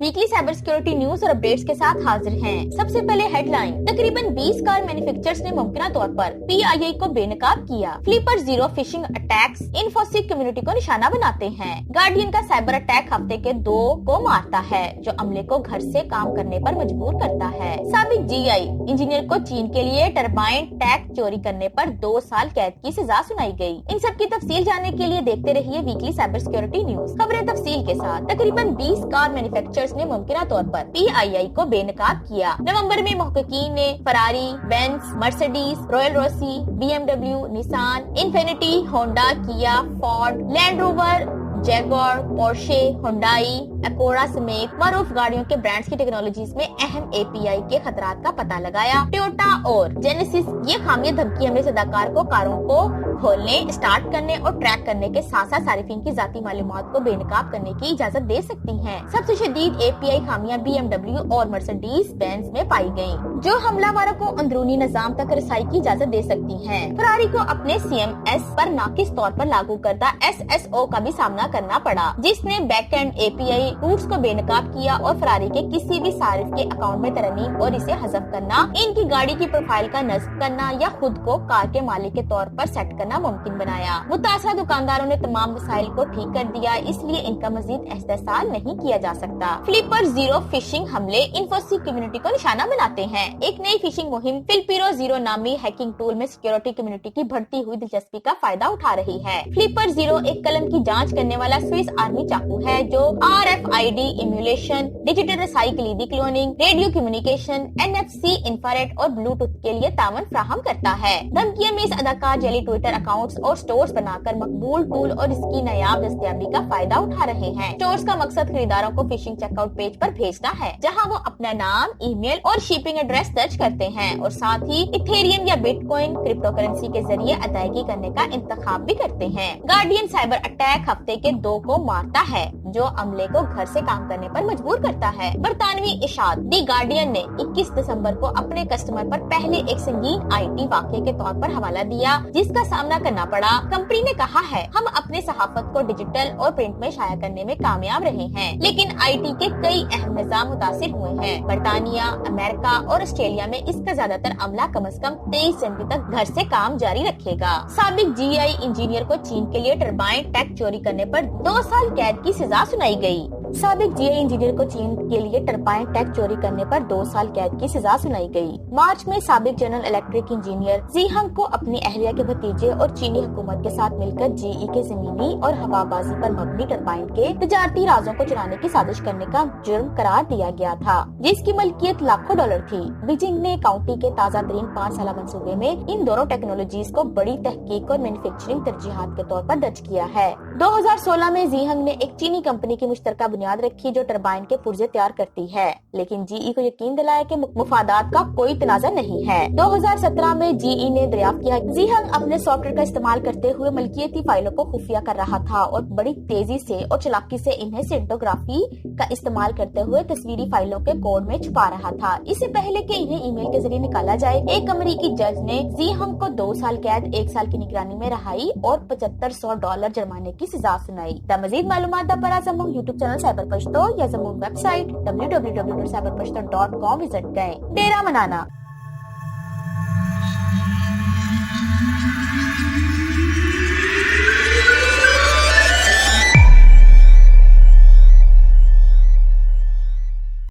Weekly cyber security news और updates के साथ हाजिर हैं। सबसे पहले हेडलाइन। तकरीबन 20 कार मैन्युफैक्चरर्स ने मुमकिना तौर पर PII को बेनकाब किया। Flipper zero phishing attacks Infosec community को निशाना बनाते हैं। गार्डियन का साइबर अटैक हफ्ते के 2 को मारता है, जो अमले को घर से काम करने पर मजबूर करता है। साबिक GI इंजीनियर को चीन के लिए टरबाइन टैंक चोरी करने पर 2 साल कैद की सजा सुनाई गई। इन सब की तफसील जानने के लिए देखते रहिए वीकली साइबर सिक्योरिटी न्यूज। खबरें तफसील के साथ। तकरीबन 20 कार मैन्युफैक्चरर्स ने मुमकिना तौर पर PII को बेनकाब किया। नवंबर में मुहक्किकीन ने फरारी, बेंज, मर्सिडीज, रॉयल रोसी, BMW, Nissan, Infiniti, Honda, Kia, Ford, Land Rover, Jaguar, Porsche, Hyundai, Acura समेत मारूफ गाड़ियों के ब्रांड्स की टेक्नोलॉजीज में अहम API के खतरात का पता लगाया। टोयोटा और जेनेसिस ये खामियां धमकी हमले सदाकार को कारों को खोलने, स्टार्ट करने और ट्रैक करने के साथ साथ सारिफिन की जाती मालूमात को बेनकाब करने की इजाजत दे सकती हैं। सबसे शदीद API खामियां BMW और मर्सिडीज बेंज में पाई गयी, जो हमलावरों को अंदरूनी निजाम तक रसाई की इजाजत दे सकती हैं। फरारी को अपने CMS पर नाकिस तौर पर लागू करदा SSO का भी सामना करना पड़ा, जिसने बैक एंड API रूट्स को बेनकाब किया और फरारी के किसी भी सारिफ के अकाउंट में तरमीम और इसे हज़फ करना, इनकी गाड़ी की प्रोफाइल का नस्ब करना या खुद को कार के मालिक के तौर पर सेट करना मुमकिन बनाया। मुतासरा दुकानदारों ने तमाम वसाइल को ठीक कर दिया, इसलिए इनका मजीद इस्तेसाल नहीं किया जा सकता। फ्लिपर जीरो फिशिंग हमले इन्फोसिक कम्युनिटी को निशाना बनाते हैं। एक नई फिशिंग मुहिम फिलपिरो जीरो नामी हैकिंग टूल में सिक्योरिटी कम्युनिटी की बढ़ती हुई दिलचस्पी का फायदा उठा रही है। फ्लिपर जीरो एक कलम की जाँच करने वाला स्विस आर्मी चाकू है, जो RFID इम्यूलेशन, डिजिटल रसाई कलीदी cloning, radio communication, NFC, infrared और ब्लूटूथ के लिए तावन फ्राहम करता है। धमकियों में इस अदाकार जैली ट्विटर अकाउंट्स और स्टोर्स बनाकर मकबूल टूल और इसकी नायाब दस्तयाबी का फायदा उठा रहे हैं। स्टोर्स का मकसद खरीदारों को फिशिंग चेकआउट पेज पर भेजना है, जहां वो अपना नाम, ईमेल और शिपिंग एड्रेस दर्ज करते हैं और साथ ही इथेरियम या बिटकॉइन क्रिप्टो करेंसी के जरिए अदायगी करने का इंतखाब भी करते हैं। गार्डियन साइबर अटैक हफ्ते के 2 को मारता है, जो अमले को घर से काम करने पर मजबूर करता है। बरतानवी इशात दी गार्डियन ने 21 दिसंबर को अपने कस्टमर पर पहले एक संगीन IT वाक़े के तौर पर हवाला दिया, जिसका सामना करना पड़ा। कंपनी ने कहा है, हम अपने सहाफत को डिजिटल और प्रिंट में शाया करने में कामयाब रहे हैं, लेकिन IT के कई अहम निजाम मुतासिर हुए हैं। बरतानिया, अमेरिका और ऑस्ट्रेलिया में इसका ज्यादातर अमला कम से कम 23 जनवरी तक घर से काम जारी रखेगा। साबिक GI इंजीनियर को चीन के लिए टरबाइन टैंक चोरी करने पर 2 साल कैद की सजा सुनाई गई। साबिक GI इंजीनियर को चीन के लिए टरबाइन टैंक चोरी करने पर 2 साल कैद की सजा सुनाई गई। मार्च में साबिक जनरल इलेक्ट्रिक इंजीनियर जीहंग को अपनी अहलिया के भतीजे और चीनी हुकूमत के साथ मिलकर GE के जमीनी और हवाबाजी पर मबनी टरबाइन के तिजारती राजों को चुराने की साजिश करने का जुर्म करार दिया गया था, जिसकी मलकियत लाखों डॉलर थी। बीजिंग ने काउंटी के ताज़ा तरीन 5 साल मंसूबे में इन दोनों टेक्नोलॉजीज को बड़ी तहकीक और मैन्युफैक्चरिंग तरजीहात के तौर पर दर्ज किया है। 2016 में जीहंग ने एक चीनी कंपनी की मुश्तरका बुनियाद रखी, जो टरबाइन के पुर्जे तैयार करती है, लेकिन GE को यकीन दिलाया कि मुफादात का कोई तनाज़ा नहीं है। 2017 में GE ने दरियाफ्त किया जीहंग अपने सॉफ्टवेयर का इस्तेमाल करते हुए मलकियती फाइलों को खुफिया कर रहा था और बड़ी तेजी से और चालाकी से इन्हें सिंटोग्राफी का इस्तेमाल करते हुए तस्वीरी फाइलों के कोड में छुपा रहा था। इससे पहले कि इन्हें ईमेल के जरिए निकाला जाए, एक अमेरिकी जज ने जीहंग को 2 साल कैद, 1 साल की निगरानी में रहाई और $7500 जुर्माने की सजा सुनाई। मजीद मालूमात पर जमून यूट्यूब चैनल साइबर पश्तो या जमून वेबसाइट www.cyberpashto.com विजिट करें। डेरा मनाना।